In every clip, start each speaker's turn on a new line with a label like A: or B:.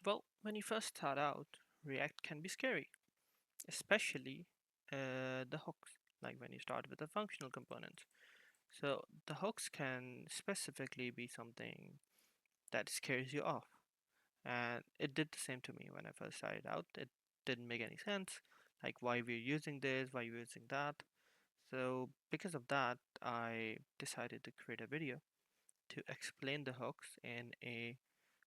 A: Well, when you first start out, React can be scary, especially the hooks, like when you start with a functional component. So the hooks can specifically be something that scares you off. And it did the same to me when I first started out. It didn't make any sense, like why we're using this, why we're using that. So because of that, I decided to create a video to explain the hooks in a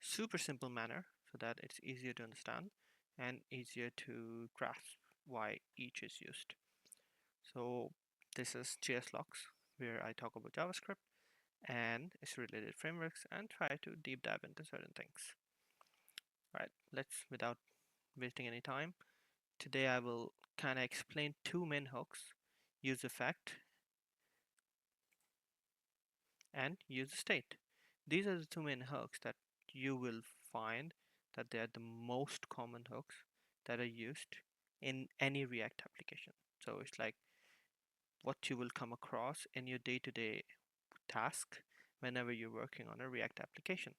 A: super simple manner so that it's easier to understand and easier to grasp why each is used. So this is JS Logs, where I talk about JavaScript and its related frameworks and try to deep dive into certain things. Right, let's, without wasting any time, today I will kind of explain two main hooks, useEffect and useState. These are the two main hooks that you will find that they are the most common hooks that are used in any React application. So it's like what you will come across in your day-to-day task whenever you're working on a React application.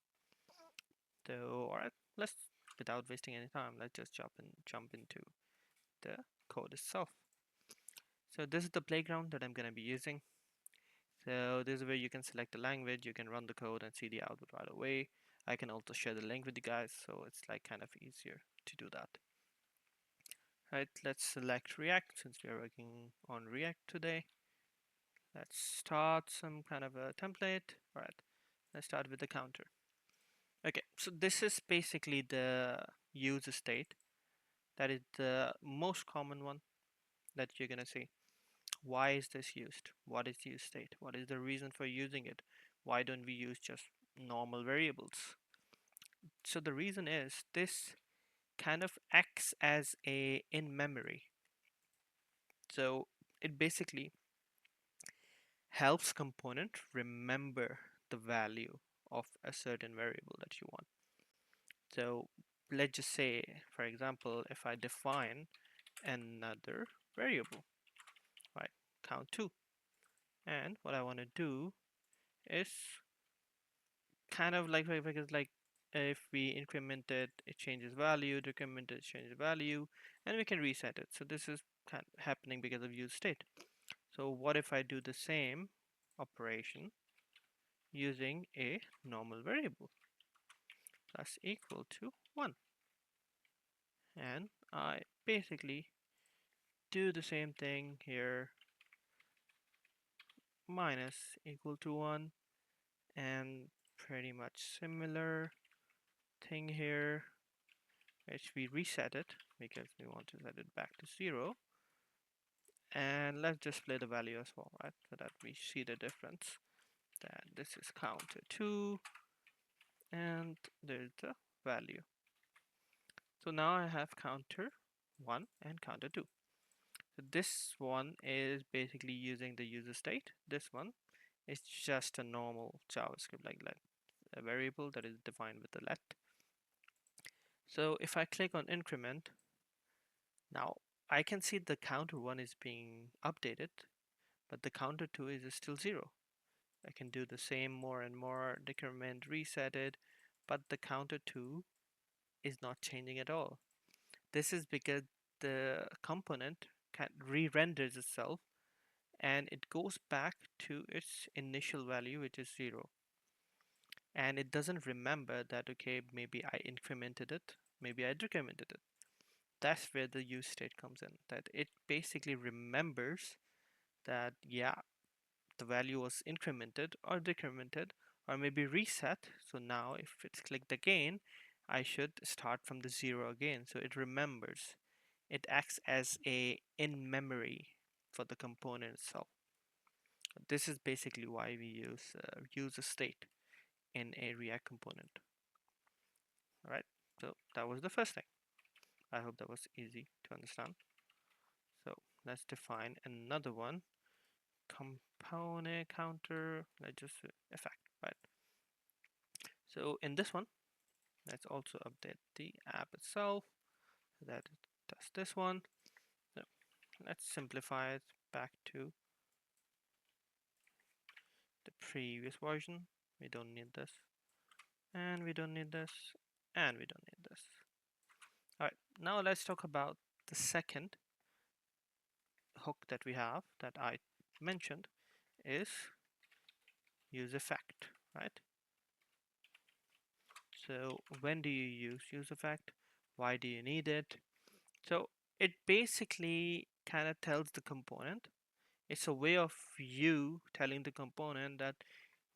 A: So, all right, let's, without wasting any time, let's just jump into the code itself. So this is the playground that I'm going to be using. So this is where you can select the language, you can run the code and see the output right away. I can also share the link with you guys, so it's like kind of easier to do that. Right, let's select React since we are working on React today. Let's start some kind of a template. All right, let's start with the counter. Okay, so this is basically the user state. That is the most common one that you're gonna see. Why is this used? What is use state? What is the reason for using it? Why don't we use just normal variables? So the reason is this kind of acts as a in memory. So it basically helps component remember the value of a certain variable that you want. So let's just say, for example, if I define another variable, right, count 2, and what I want to do is kind of like, because like if we increment it, it changes value, decrement it changes value, and we can reset it. So this is kind of happening because of use state. So what if I do the same operation using a normal variable plus equal to 1, and I basically do the same thing here, minus equal to 1, and pretty much similar thing here, which we reset it because we want to set it back to 0. And let's display the value as well, right, so that we see the difference, that this is counter 2 and there's the value. So now I have counter 1 and counter 2. So this one is basically using the user state. This one is just a normal JavaScript, like a variable that is defined with the let. So if I click on increment, now I can see the counter 1 is being updated, but the counter 2 is still 0. I can do the same more and more, decrement, reset it, but the counter 2 is not changing at all. This is because the component re-renders itself and it goes back to its initial value, which is 0. And it doesn't remember that, okay, maybe I incremented it, maybe I decremented it. That's where the use state comes in, that it basically remembers that, yeah, the value was incremented or decremented or maybe reset. So now if it's clicked again, I should start from the 0 again. So it remembers. It acts as a in memory for the component itself. This is basically why we use a state in a React component. All right, so that was the first thing. I hope that was easy to understand. So let's define another one, component counter, let's just effect, right? So in this one, let's also update the app itself so that it does this one. So let's simplify it back to the previous version. We don't need this, and we don't need this, and we don't need this. All right, now let's talk about the second hook that we have that I mentioned is useEffect, right? So when do you use useEffect? Why do you need it? So it basically kind of tells the component. It's a way of you telling the component that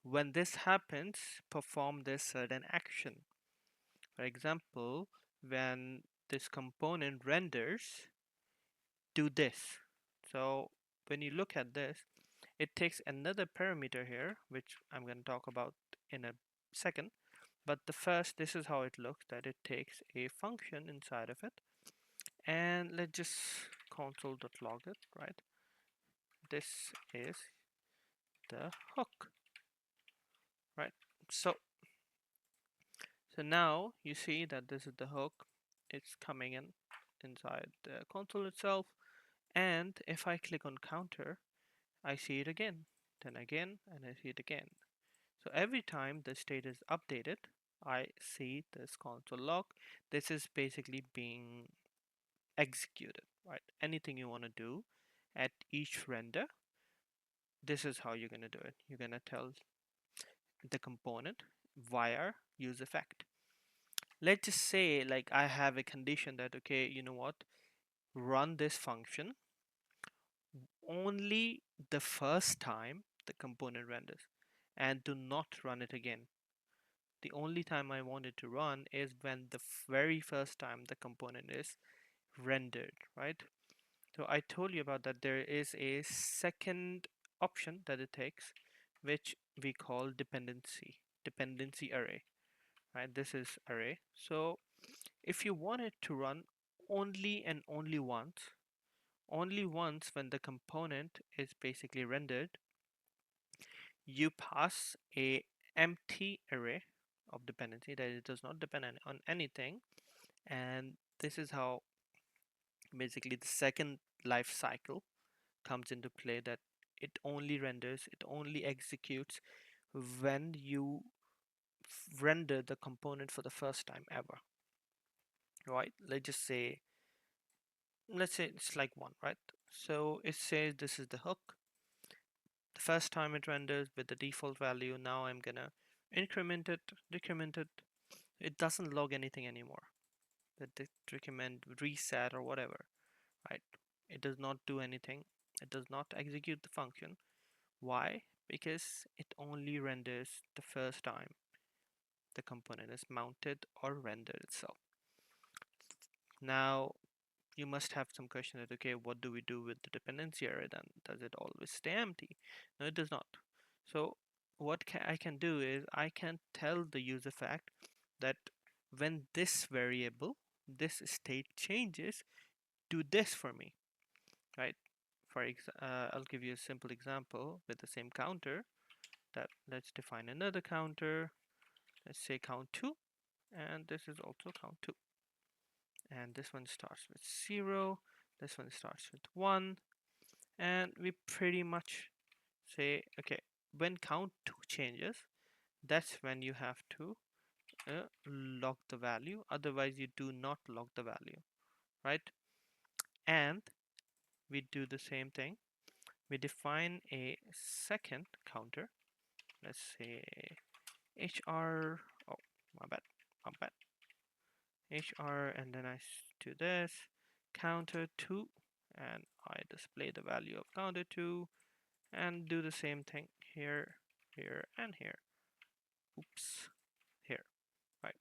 A: when this happens, perform this certain action. For example, when this component renders, do this. So when you look at this, it takes another parameter here, which I'm going to talk about in a second. But the first, this is how it looks, that it takes a function inside of it. And let's just console.log it, right? This is the hook, right? So now you see that this is the hook. It's coming in inside the console itself. And if I click on counter, I see it again, then again, and I see it again. So every time the state is updated, I see this console log. This is basically being executed, right? Anything you want to do at each render, this is how you're going to do it. You're going to tell the component via useEffect. Let's just say like I have a condition that, okay, you know what, run this function only the first time the component renders and do not run it again. The only time I want it to run is when the very first time the component is rendered, right? So I told you about that there is a second option that it takes, which we call dependency array, right? This is array. So if you want it to run only and only once when the component is basically rendered, you pass a empty array of dependency that it does not depend on anything, and this is how basically the second life cycle comes into play, that it only renders, it only executes when you render the component for the first time ever, right? Let's say it's like one, right? So it says this is the hook. The first time it renders with the default value. Now I'm gonna increment it, decrement it. It doesn't log anything anymore. The decrement, reset, or whatever, right? It does not do anything. It does not execute the function. Why? Because it only renders the first time the component is mounted or rendered itself. Now you must have some question that, okay, what do we do with the dependency array then? Does it always stay empty? No, it does not. So what I can do is I can tell the useEffect that when this variable, this state changes, do this for me, right? I'll give you a simple example with the same counter. That let's define another counter. Let's say count 2, and this is also count 2. And this one starts with 0, this one starts with 1, and we pretty much say, okay, when count 2 changes, that's when you have to log the value, otherwise you do not log the value, right? And we do the same thing. We define a second counter. Let's say hr, oh, my bad, hr, and then I do this counter 2, and I display the value of counter 2, and do the same thing here, here, and here. Oops, here, right?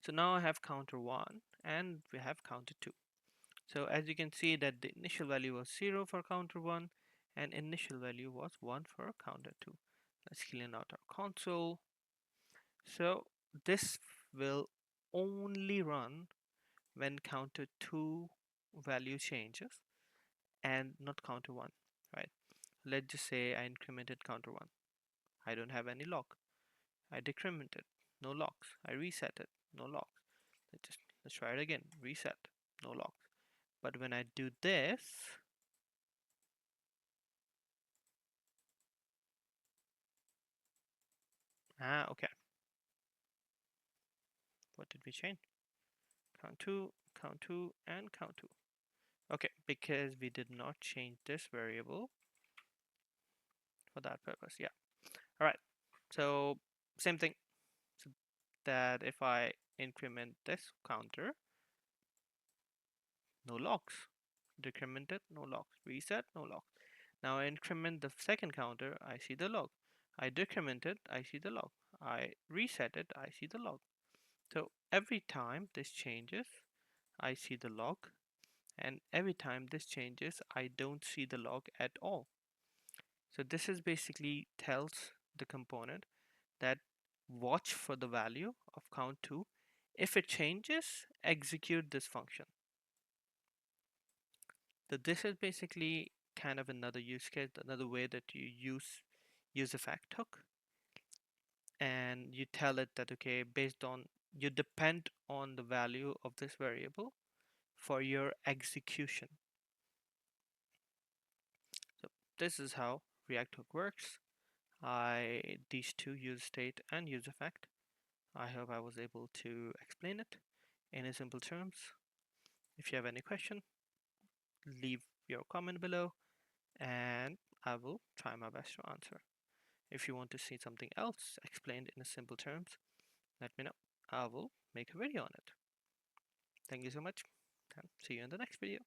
A: So now I have counter 1 and we have counter 2. So as you can see that the initial value was 0 for counter 1 and initial value was 1 for counter 2. Let's clean out our console. So this will only run when counter 2 value changes and not counter 1, right? Let's just say I incremented counter 1. I don't have any log. I decremented, no logs. I reset it, no logs. Let's try it again. Reset, no logs. But when I do this, okay. What did we change? Count 2, count 2, and count 2. Okay, because we did not change this variable for that purpose. Yeah. All right. So same thing. So that if I increment this counter, no logs. Decrement it, no logs. Reset, no logs. Now I increment the second counter, I see the log. I decrement it, I see the log. I reset it, I see the log. So every time this changes, I see the log, and every time this changes, I don't see the log at all. So this is basically tells the component that watch for the value of count 2. If it changes, execute this function. So this is basically kind of another use case, another way that you use useEffect hook, and you tell it that okay, based on you depend on the value of this variable for your execution. So this is how React hook works. These two, useState and useEffect. I hope I was able to explain it in a simple terms. If you have any question, leave your comment below and I will try my best to answer. If you want to see something else explained in a simple terms, let me know. I will make a video on it. Thank you so much and see you in the next video.